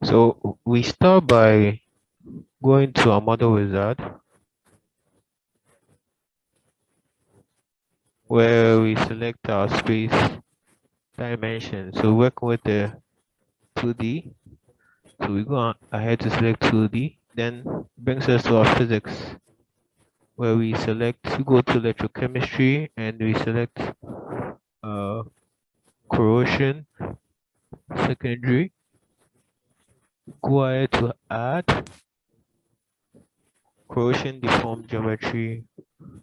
So we start by going to our model wizard where we select our space dimension. So working with the 2D. So we go ahead to select 2D, then brings us to our physics where we go to electrochemistry and we select uh, corrosion secondary. Go ahead to add corrosion deformed geometry.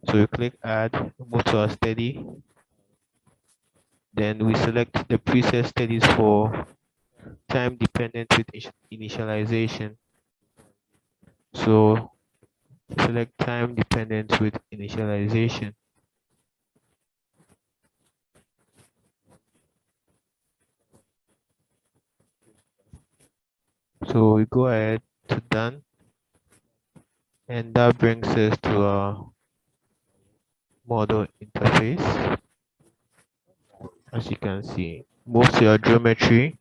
So we click add, move to our steady. Then we select the preset steadies for time dependent with initialization. So select time dependent with initialization. So we go ahead to done, and that brings us to our model interface. As you can see, move to your geometry,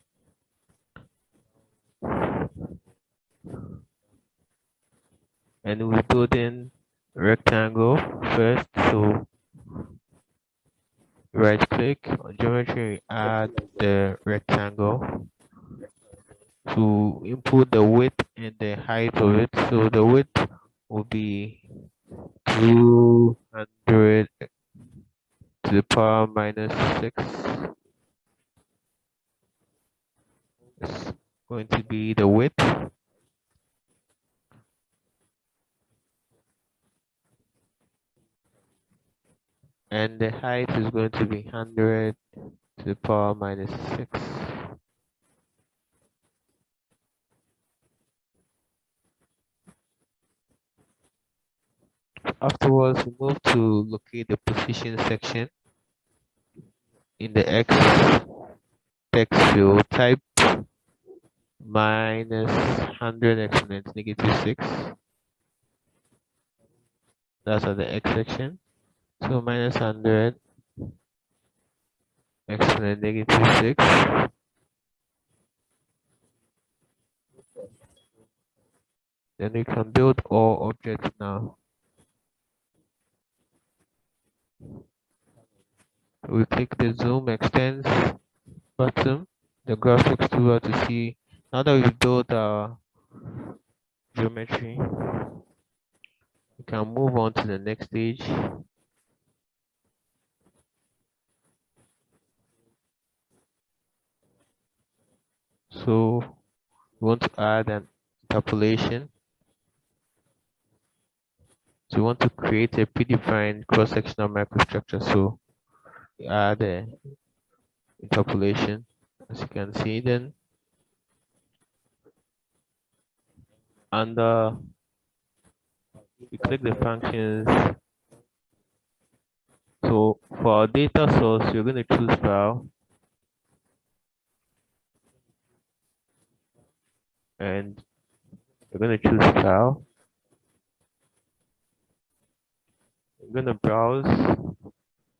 and we build in rectangle first. So right click on geometry, add the rectangle to input the width and the height of it. So the width will be 200 to the power minus 6. It's going to be the width. And the height is going to be 100 to the power minus 6. Afterwards, we move to locate the position section. In the X text field, type minus 100 exponent negative 6. That's at the X section. So minus 100 exponent negative 6. Then we can build all objects now. We click the zoom extends button, the graphics tool to see. Now that we've built our geometry, we can move on to the next stage. So we want to add an interpolation. So we want to create a predefined cross-sectional microstructure. So we add the interpolation, as you can see. Then under we click the functions. So for our data source, we're going to choose file, and we're going to choose file. We're going to browse,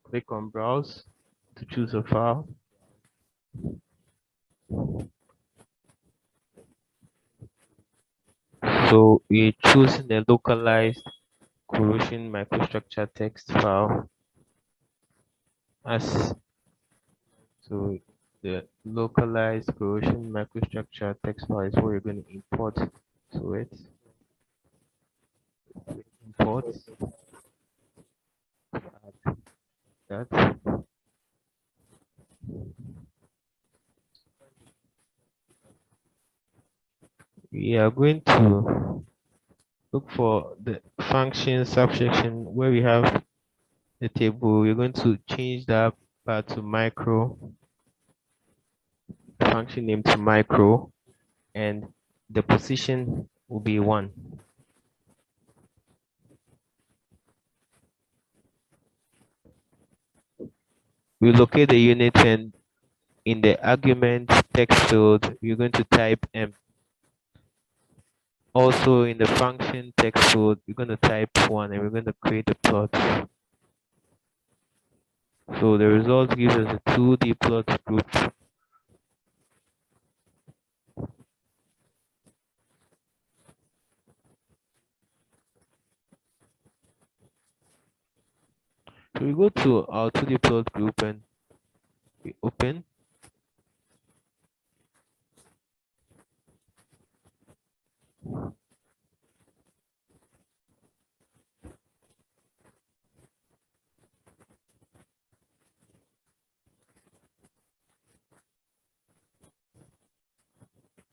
click on browse to choose a file. So we're choosing the localized corrosion microstructure text file as so the localized corrosion microstructure text file is what you're going to import to it. Import that. We are going to look for the function subsection where we have the table. We're going to change that part to micro, function name to micro, and the position will be 1. We locate the unit, and in the argument text field, we're going to type M. Also in the function text field, we're going to type 1 and we're going to create a plot. So the result gives us a 2D plot group. So we go to our 2D plot group and we open.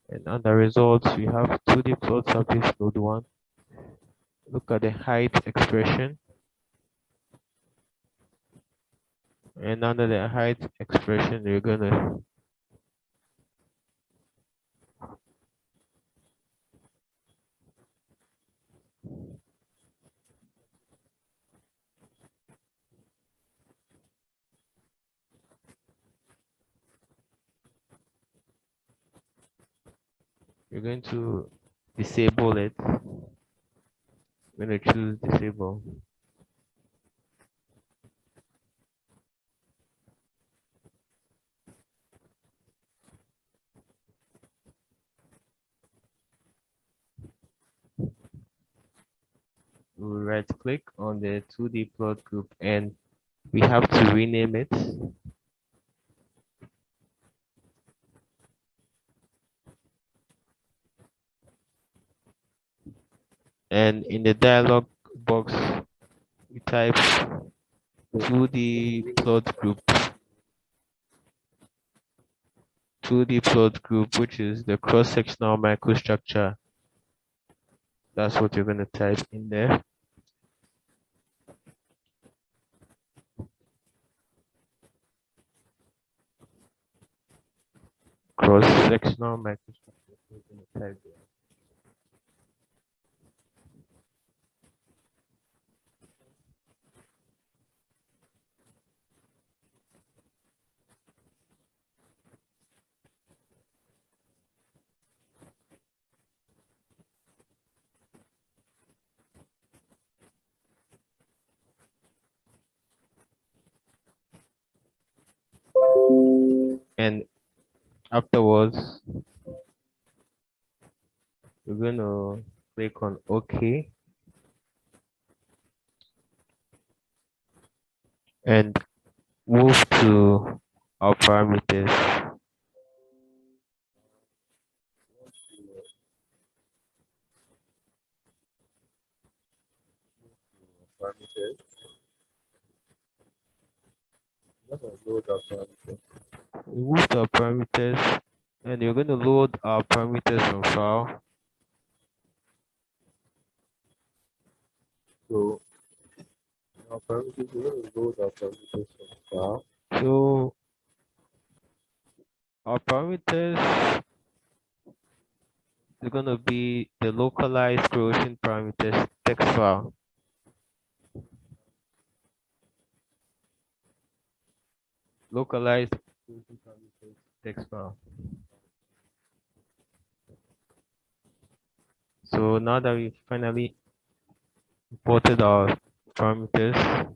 And on the results, we have 2D plot surface node 1. Look at the height expression. And under the height expression, you're going to disable it. I'm going to choose disable. We right click on the 2D plot group and we have to rename it. And in the dialog box, we type 2D plot group. 2D plot group, which is the cross-sectional microstructure. That's what you're going to type in there. Cross-sectional microstructure. So you're going to type there. And afterwards, we're going to click on OK and move to our parameters. We move to our parameters and you're going to load our parameters from file. So our parameters, we're going to load our parameters from file. So our parameters are going to be the localized corrosion parameters text file. Localized corrosion parameters text file. So now that we finally imported our parameters,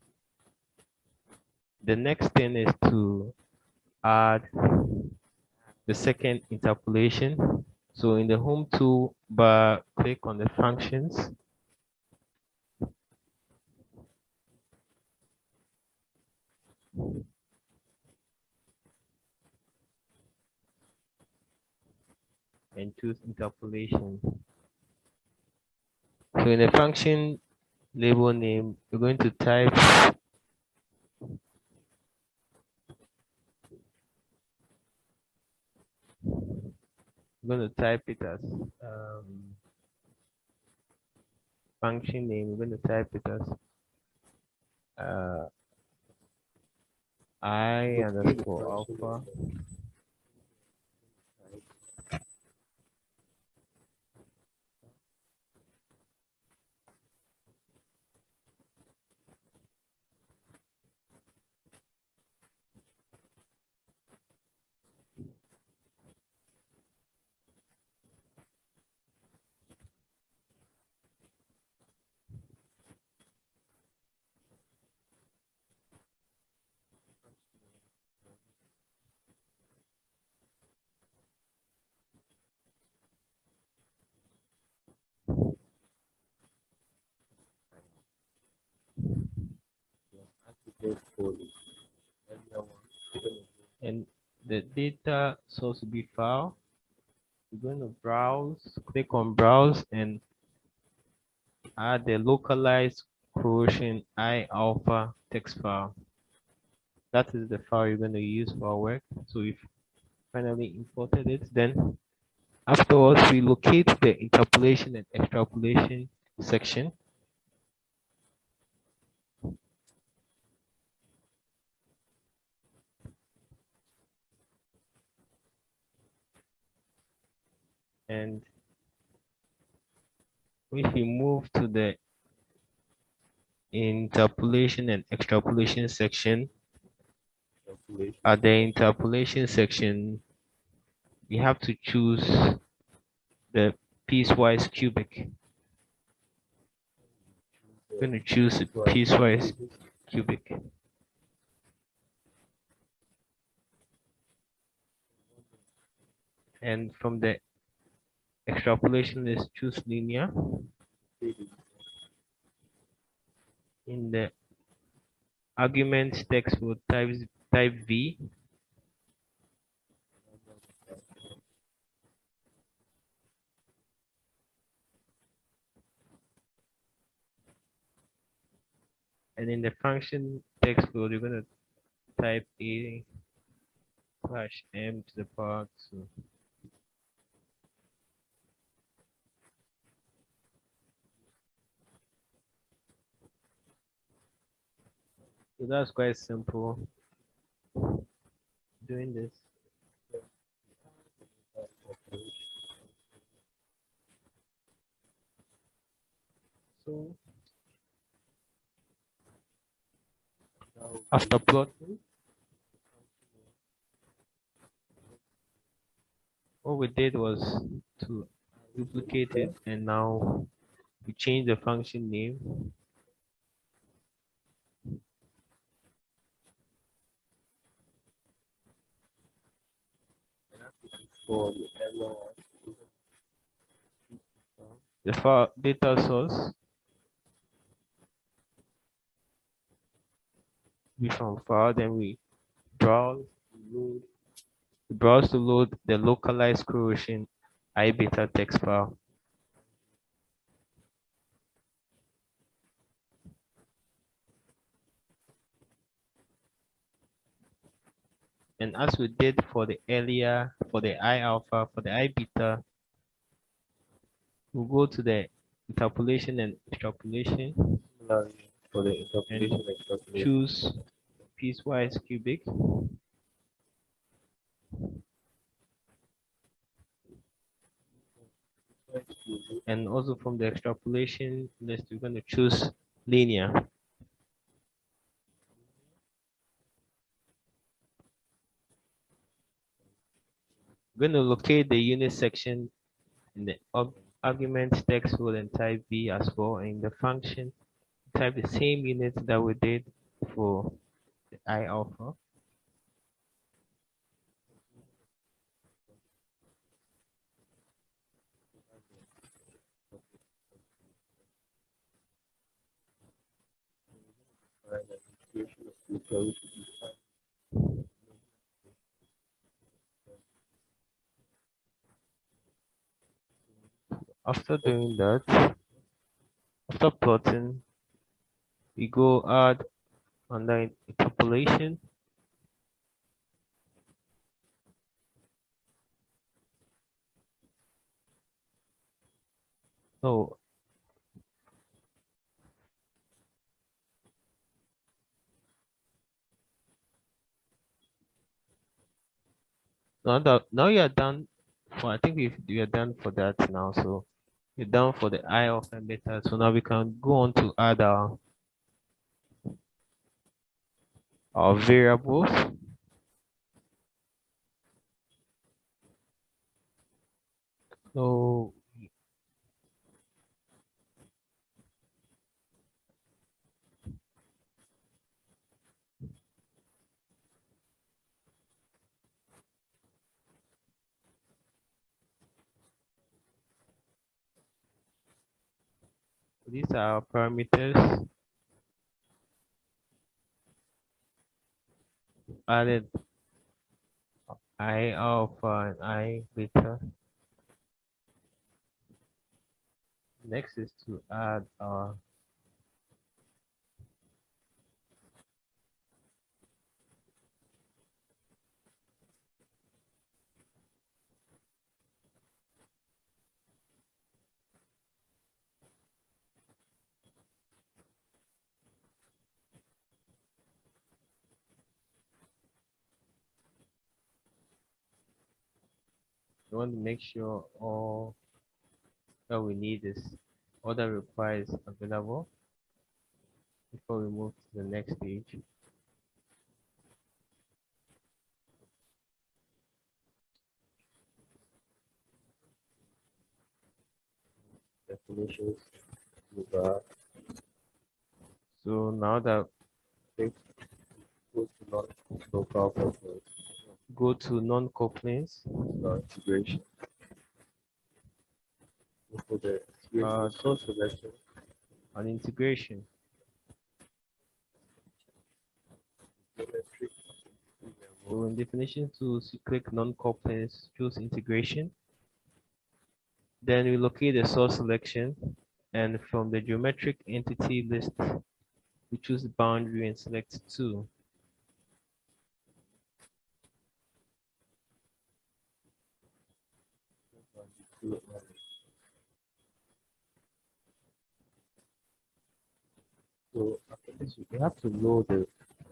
the next thing is to add the second interpolation. So in the home toolbar, click on the functions. And choose interpolation. So in the function label name, you're going to type it as function name. We're going to type it as I underscore alpha. and the data source will be file. We're going to browse, click on browse and add the localized corrosion I alpha text file. That is the file you're going to use for our work. So we've finally imported it. Then afterwards, we locate the interpolation and extrapolation section. And if we move to the interpolation and extrapolation section, at the interpolation section, we have to choose the piecewise cubic. We're going to choose a piecewise cubic. And from the extrapolation, let's choose linear. In the argument text will type V. And in the function text field, you're going to type A slash M to the power 2. So that's quite simple doing this. So after plotting, what we did was to duplicate it, and now we change the function name. The file data source we from file, then we browse, load, browse to load the localized corrosion ibeta text file. And as we did for the earlier, for the I alpha, for the I beta, we'll go to the interpolation and extrapolation For the interpolation and extrapolation. choose piecewise cubic. And also from the extrapolation list, we're going to choose linear. We're going to locate the unit section in the argument text field and type V as well. And in the function, type the same unit that we did for the I alpha. After doing that, after plotting, we go add under interpolation. So now you are done for, I think we are done for that now. So you're done for the I of and beta. So now we can go on to add our variables. So these are our parameters. added I alpha and I beta. Next is to add we want to make sure all that we need is all that requires available before we move to the next stage. Definitions. You got So now that six. Go to non-local purpose. go to non-couplings, Integration. Look for the integration source selection. and integration. Geometry. So in definition tools, you click non-couplings, choose integration. Then we locate the source selection, and from the geometric entity list, we choose boundary and select 2. So after this, we have to load the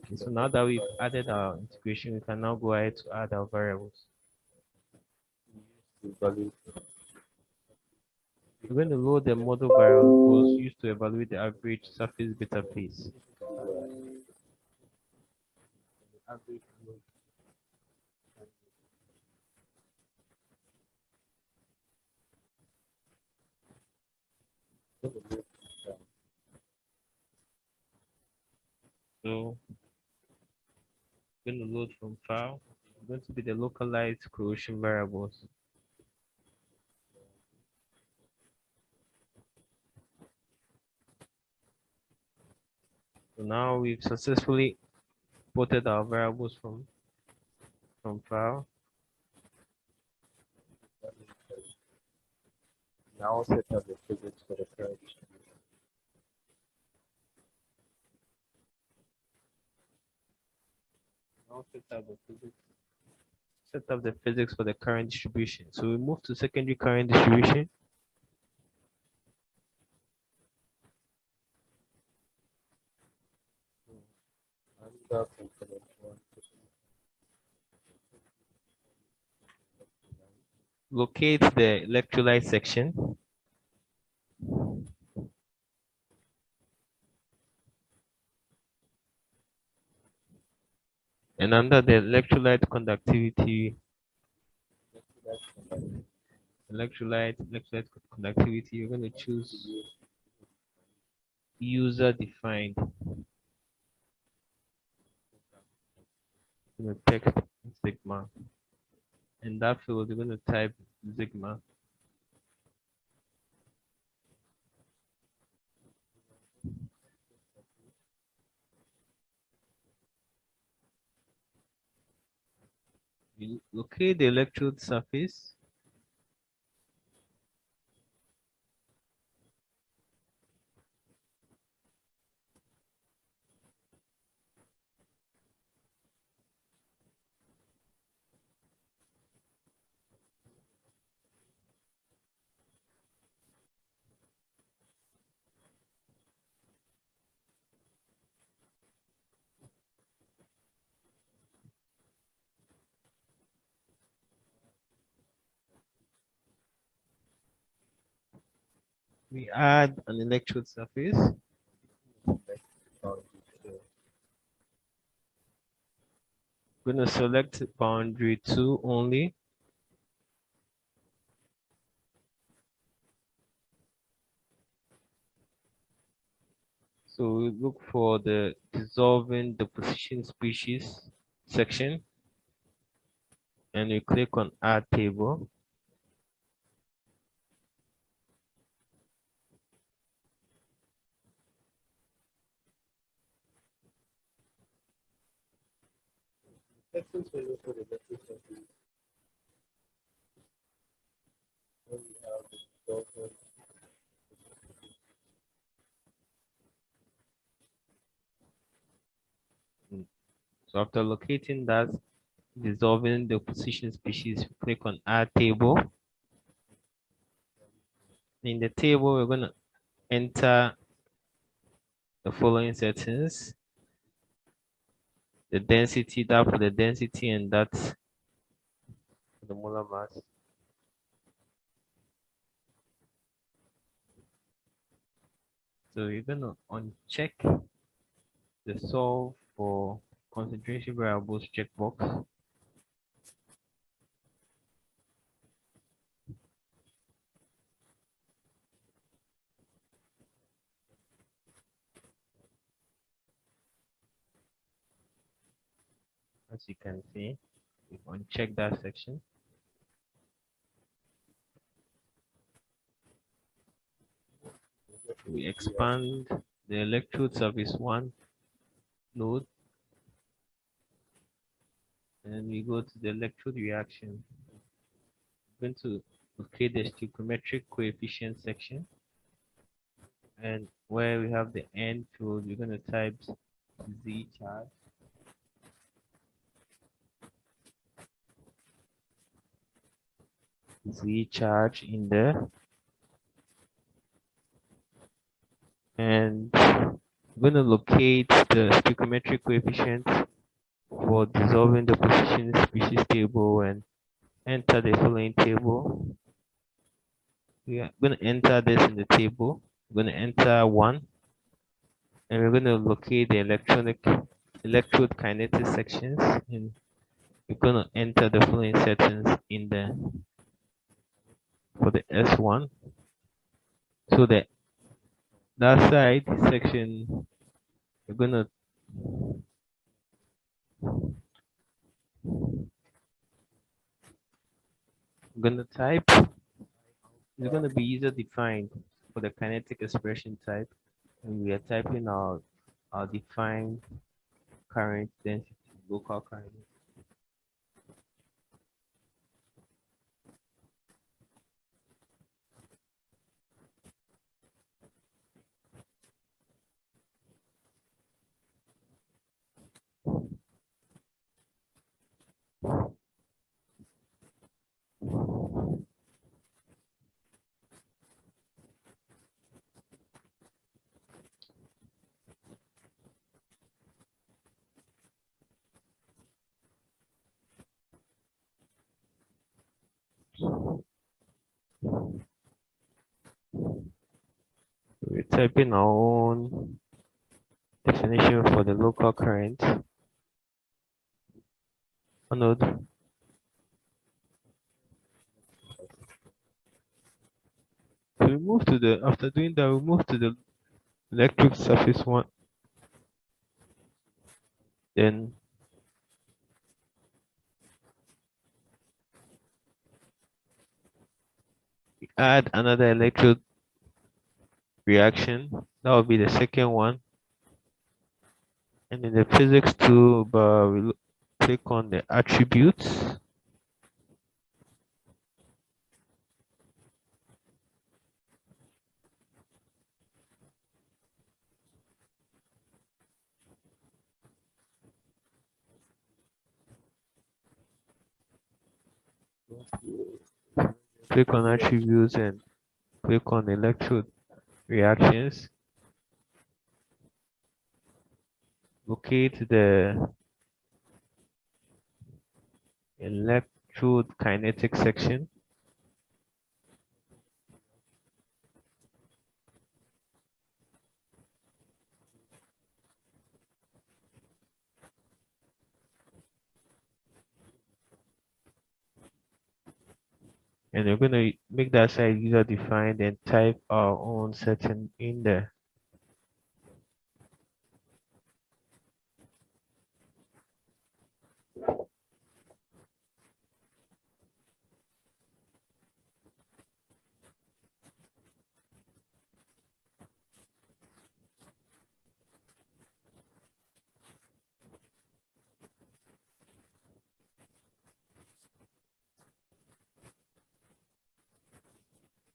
Okay, so now that we've added our integration, we can now go ahead to add our variables. value. We're going to load the model variables used to evaluate the average surface beta phase. So we're going to load from file. It's going to be the localized corrosion variables. So now we've successfully ported our variables from file. Now set up the physics for the current distribution. Now set up the physics for the current distribution. So we move to secondary current distribution. Under component 1. Locate the electrolyte section. And under the electrolyte conductivity, electrolyte conductivity, you're going to choose user defined. You're going to text sigma. In that field, you're going to type sigma. You locate the electrode surface. We add an electrode surface. We're going to select boundary 2 only. So we look for the dissolving deposition species section, and you click on add table. Settings for local electric circuit. Then we have the development. So after locating that, dissolving the position species, click on add table. In the table, we're going to enter the following settings: the density, that for the density, and that for the molar mass. So you're going to uncheck the solve for concentration variables checkbox. As you can see, you uncheck that section. We expand the electrode service 1 node, and we go to the electrode reaction. We're going to locate the stoichiometric coefficient section, and where we have the end field, we're going to type Z charge. Z charge in there, and we're going to locate the stoichiometric coefficient for dissolving the position species table and enter the following table. We are going to enter this in the table. We're going to enter 1, and we're going to locate the electrode kinetic sections, and we're going to enter the following settings in the for the S1. So that side section, we're going to type. It's going to be user defined for the kinetic expression type, and we are typing our defined current density, local current. We're typing our own definition for the local current. Node. So we move to the, after doing that, we move to the electric surface 1. Then we add another electrode reaction. That will be the second one. And in the physics toolbar, we click on the attributes. Click on attributes and click on electrode reactions. Locate the electrode kinetic section. And we're going to make that side user defined and type our own setting in there.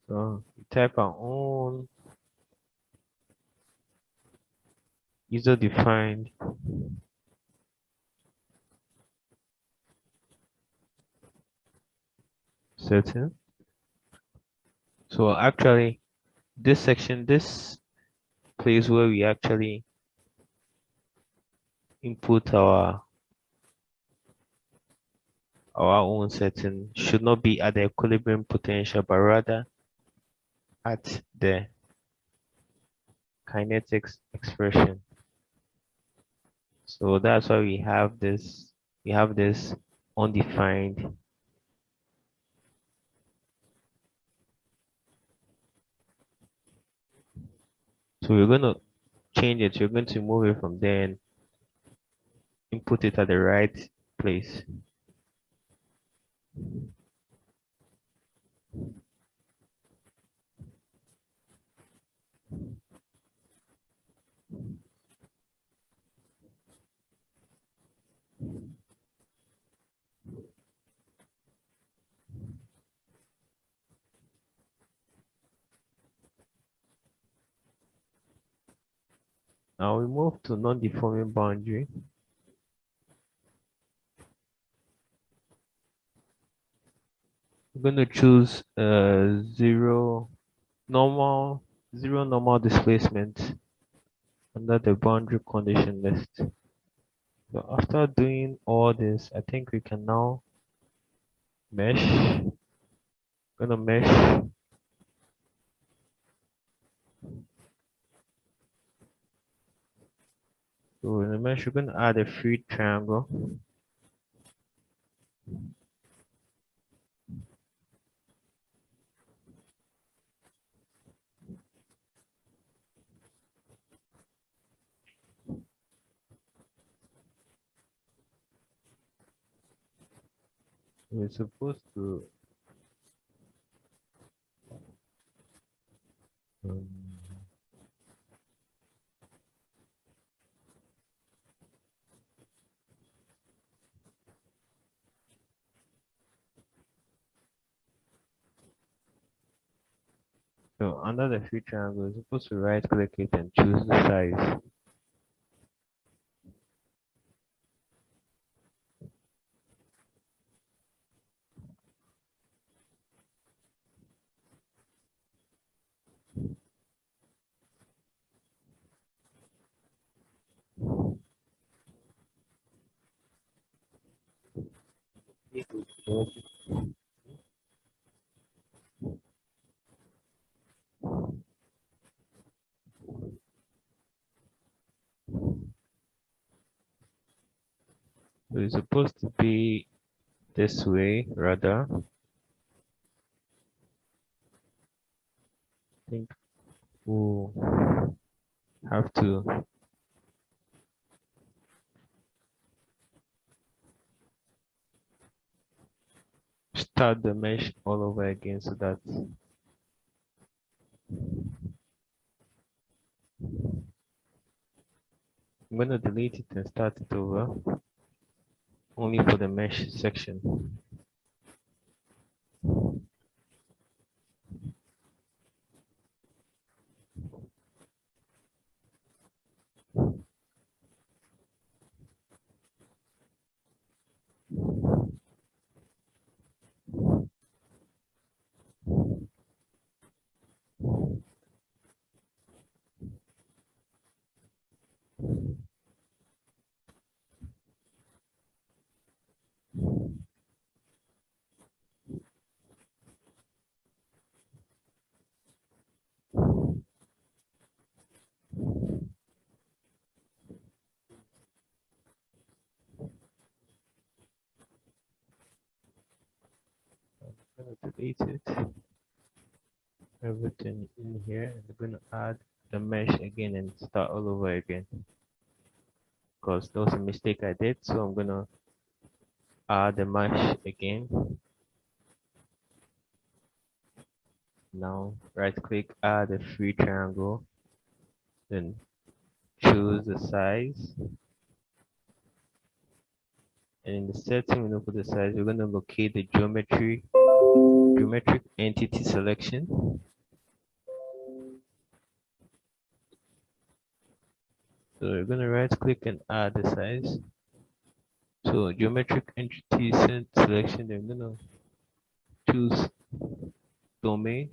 So we type our own user-defined setting. So actually, this section, this place where we actually input our own setting should not be at the equilibrium potential, but rather at the kinetics expression. So that's why we have this undefined. So we're going to change it. You're going to move it from there and input it at the right place. Now we move to non-deforming boundary. We're going to choose zero normal displacement under the boundary condition list. So after doing all this, I think we can now mesh. Gonna mesh. So in the mesh, we're gonna add a free triangle. We're supposed to um, so under the free triangle, we're supposed to right click it and choose the size. So it's supposed to be this way rather. I think we'll have to start the mesh all over again so that I'm gonna delete it and start it over only for the mesh section. I'm gonna delete it, everything in here, and I'm gonna add the mesh again and start all over again because that was a mistake I did. So I'm gonna add the mesh again. Now right click, add a free triangle, then choose the size, and in the setting window for the size, we're gonna locate the geometry geometric entity selection. So we're gonna right click and add the size. So geometric entity selection, they're gonna choose domain.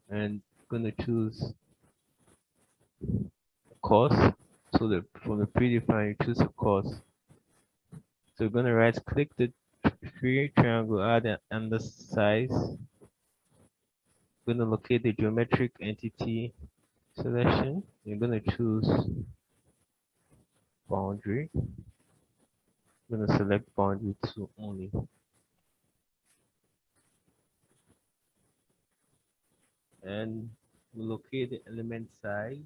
And gonna choose course. So from the predefined, you choose a course. So we're gonna right click the free triangle, add an under size. We're gonna locate the geometric entity selection. You're gonna choose boundary. I'm gonna select boundary 2 only. And we locate the element size.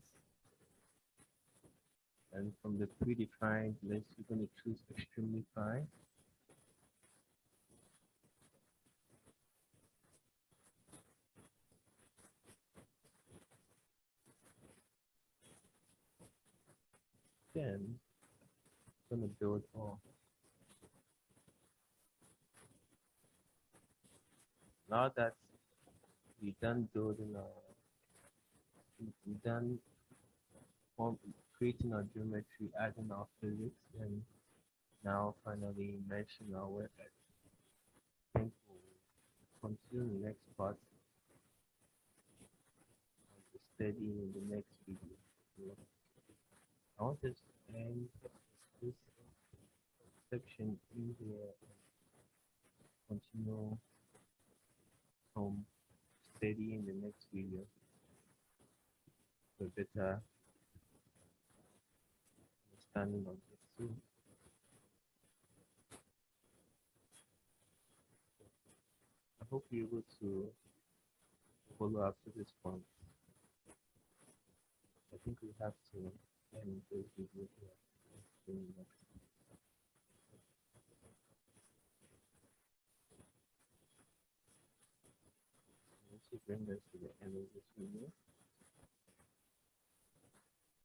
And from the predefined list, we're going to choose extremely fine. Then I'm going to build all. Now that we're done building we're done creating our geometry, adding our physics, and now finally mention our work. I think we'll continue the next part of the study in the next video. So I want us to end this section in here and continue some study in the next video for better understanding of it. So I hope you're able to follow up to this point. I think we have to end this video here. Let's bring us to the end of this video.